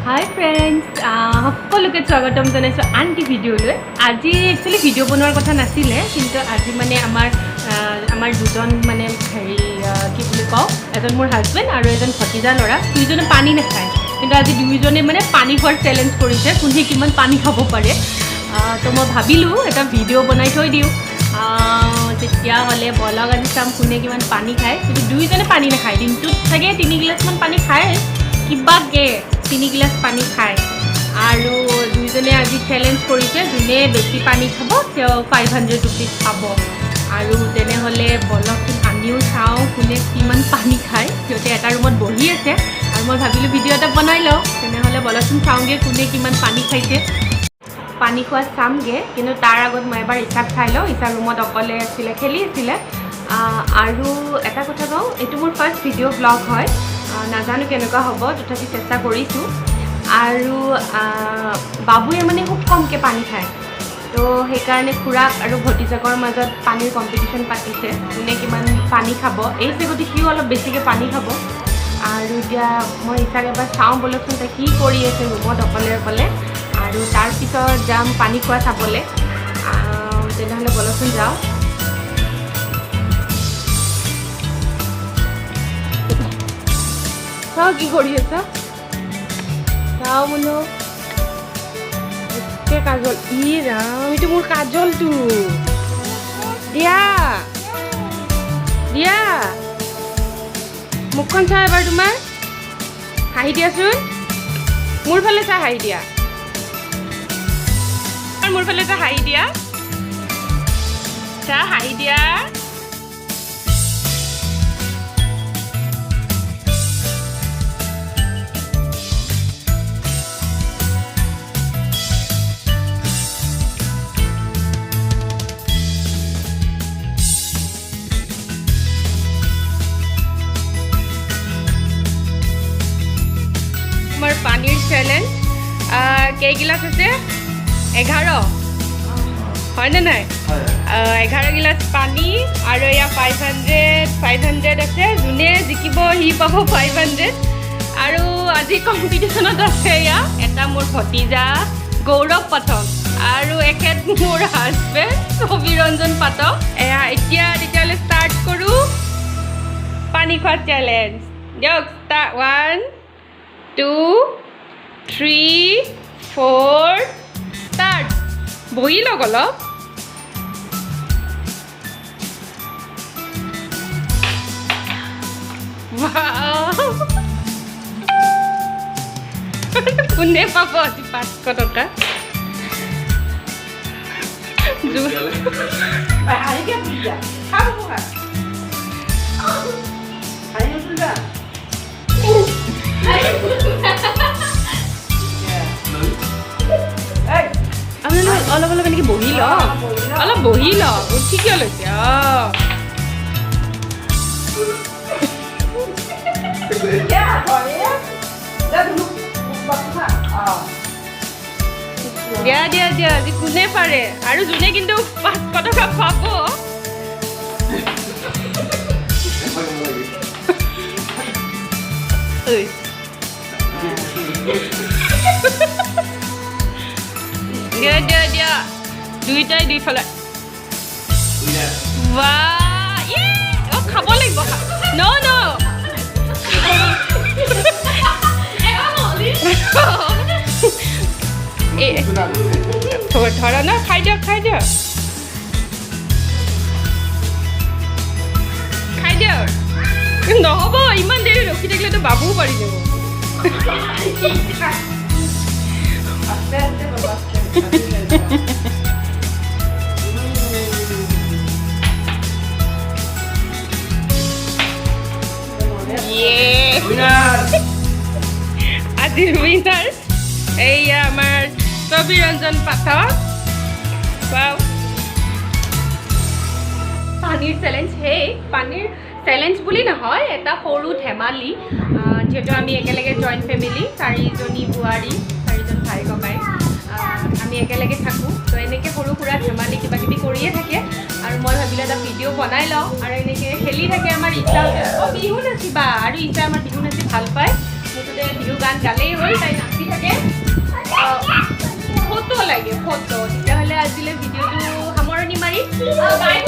hi friends সকলোকে স্বাগতম জানাইছো আনটি ভিডিওলৈ আজি একচুয়ালি ভিডিও বনোৱাৰ কথা নাছিলে কিন্তু আজি মানে আমাৰ দুজন মানে হেৰি কি বুলি কওঁ এজন মোৰ হাজবেণ্ড আৰু এজন ভতিজা ল'ৰা দুইজনে পানী নাখায় কিন্তু আজি দুইজনে মানে পানী খোৱাৰ চ্যালেঞ্জ কৰিছে কোনে কিমান পানী খাব পাৰে তো মই ভাবিলোঁ এটা ভিডিঅ' বনাই থৈ দিওঁ তেতিয়াহ'লে বলক আজি চাম কোনে কিমান পানী খায় কিন্তু দুইজনে পানী নাখায় দিনটোত চাগে 3 গিলাচমান পানী খায় কিবাকে 3 গিলাচ পানী খায় আৰু দুইজনে আজি চ্যালেঞ্জ কৰিছে যোনে বেছি পানী খাব তেওঁ 500 रुपीज পাব আৰু তেনেহ'লে বলকচোন আমিও চাওঁ কোনে কিমান পানী খায় সিহঁতে এটা ৰুমত বহি আছে আৰু মই ভাবিলোঁ ভিডিঅ' এটা বনাই লওঁ তেনেহ'লে বলকচোন চাওঁগৈ কোনে কিমান পানী খাইছে পানী খোৱা চামগৈ কিন্তু তাৰ আগত মই এবাৰ ইছাক চাই লওঁ ইছা ৰুমত অকলে আছিলে খেলি আছিলে আৰু এটা কথা কওঁ এইটো মোৰ ফাৰ্ষ্ট ভিডিঅ' ব্লগ হয় নাজানো কেনেকুৱা হ'ব তথাপি চেষ্টা কৰিছোঁ আৰু বাবুয়ে মানে খুব কমকৈ পানী খায় তো সেইকাৰণে খুৰাক আৰু ভতিজাকৰ মাজত পানীৰ কম্পিটিশ্যন পাতিছে কোনে কিমান পানী খাব এই চেগতি সিও অলপ বেছিকৈ পানী খাব আৰু এতিয়া মই ইছাক এবাৰ চাওঁ বলকচোন তাই কি কৰি আছে ৰুমত অকলে অকলে আৰু তাৰপিছত যাম পানী খোৱা চাবলৈ তেনেহ'লে বলকচোন যাওঁ চাওঁ কি কৰি আছা চাওঁ বোলো একে কাজল ই ৰাম এইটো মোৰ কাজলটো দিয়া দিয়া মুখখন চা এবাৰ তোমাৰ হাঁহি দিয়াচোন মোৰ ফালে চা হাঁহি দিয়া মোৰ ফালে চা হাঁহি দিয়া চা হাঁহি দিয়া পানীৰ চ্যালেঞ্জ কেই গিলাচ আছে 11 হয়নে নাই 11 গিলাচ পানী আৰু এয়া 500 আছে যোনে জিকিব সি পাব 500 আৰু আজি কম্পিটিশ্যনত আছে এয়া এটা মোৰ ভতিজা গৌৰৱ পাঠক আৰু এখেত মোৰ হাজবেণ্ড অভিৰঞ্জন পাঠক এয়া এতিয়া তেতিয়াহ'লে ষ্টাৰ্ট কৰোঁ পানী খোৱা চ্যালেঞ্জ দিয়ক 1 2 3 4 start বহি লওক অলপ কোনে পাব আজি 500 টকা অলপ অলপ এনেকৈ বহি ল অলপ বহি ল উঠি কিয় লৈছে দিয়া দিয়া দিয়া আজি কোনে পাৰে আৰু যোনে কিন্তু 500 টকা পাব দিয়া দিয়া দিয়া দুইটাই দুইফালে খাব লাগিব ধৰা ন খাই দিয়ক খাই দিয়ক নহ'ব ইমান দেৰি ৰখি থাকিলেতো বাবুও পাৰি যাব আজিৰ উইনাৰ এইয়া আমাৰ অভিৰঞ্জন পাঠক পানীৰ চ্যালেঞ্জ পানীৰ চ্যালেঞ্জ বুলি নহয় এটা সৰু ধেমালি যিহেতু আমি একেলগে জইণ্ট ফেমিলি 4জনী বোৱাৰী 4জন ভাই ককাই আমি একেলগে থাকোঁ তো এনেকৈ সৰু সুৰা ধেমালি কিবা কিবি কৰিয়ে থাকে আৰু মই ভাবিলোঁ এটা ভিডিঅ' বনাই লওঁ আৰু এনেকৈ খেলি থাকে আমাৰ ইচ্ছা বিহু নাচিবা আৰু ইচ্ছা আমাৰ বিহু নাচি ভাল পায় মুঠতে বিহু গান গালেই হ'ল তাই নাচি চাগে ফটো লাগে ফটো তেতিয়াহ'লে আজিলৈ ভিডিঅ'টো সামৰণি মাৰি বাই